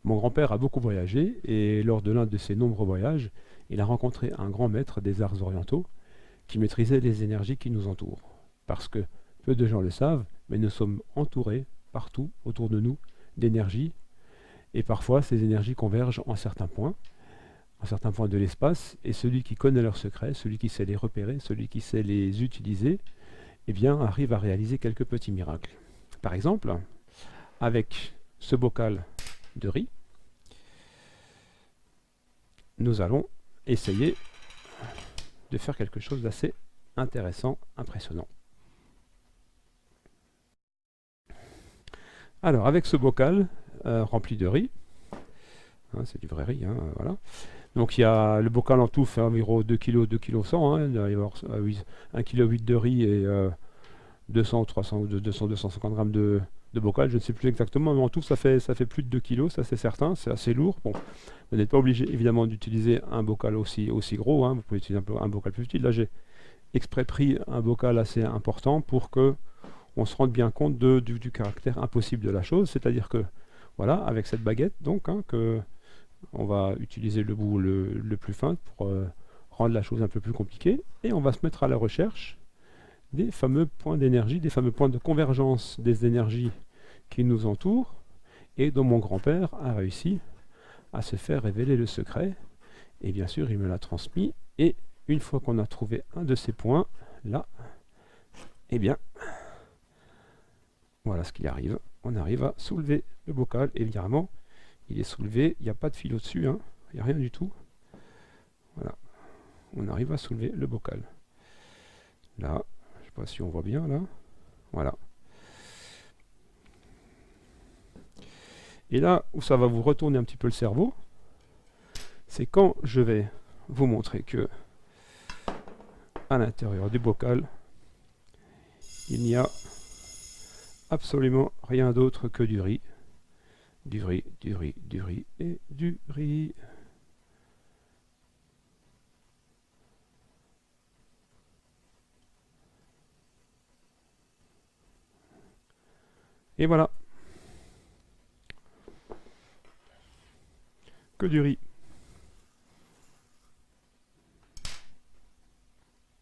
Mon grand-père a beaucoup voyagé et lors de l'un de ses nombreux voyages, il a rencontré un grand maître des arts orientaux qui maîtrisait les énergies qui nous entourent. Parce que peu de gens le savent, mais nous sommes entourés partout autour de nous d'énergie et parfois ces énergies convergent en certains points de l'espace et celui qui connaît leurs secrets, celui qui sait les repérer, celui qui sait les utiliser, eh bien arrive à réaliser quelques petits miracles. Par exemple, avec ce bocal de riz, nous allons essayer de faire quelque chose d'assez intéressant, impressionnant. Alors, avec ce bocal rempli de riz, hein, c'est du vrai riz, hein, voilà. Donc, il y a le bocal en tout fait environ 2 kg, 2 kg 100, hein, il doit y avoir 1 kg 8 de riz et 200, 300, 200, 250 grammes de bocal, je ne sais plus exactement, mais en tout ça fait plus de 2 kg, ça c'est certain, c'est assez lourd. Bon, vous n'êtes pas obligé évidemment d'utiliser un bocal aussi gros, hein, vous pouvez utiliser un bocal plus petit. Là, j'ai exprès pris un bocal assez important pour que on se rende bien compte du caractère impossible de la chose, c'est-à-dire que, voilà, avec cette baguette, donc, hein, que on va utiliser le bout le plus fin pour rendre la chose un peu plus compliquée, et on va se mettre à la recherche des fameux points d'énergie, des fameux points de convergence des énergies qui nous entourent, et dont mon grand-père a réussi à se faire révéler le secret, et bien sûr, il me l'a transmis, et une fois qu'on a trouvé un de ces points, là, eh bien, voilà ce qui arrive. On arrive à soulever le bocal, et évidemment, il est soulevé, il n'y a pas de fil au-dessus, hein, il n'y a rien du tout. Voilà, on arrive à soulever le bocal. Là, je ne sais pas si on voit bien, là. Voilà. Et là où ça va vous retourner un petit peu le cerveau, c'est quand je vais vous montrer que à l'intérieur du bocal, il n'y a absolument rien d'autre que du riz. Du riz, du riz, du riz et du riz. Et voilà, que du riz.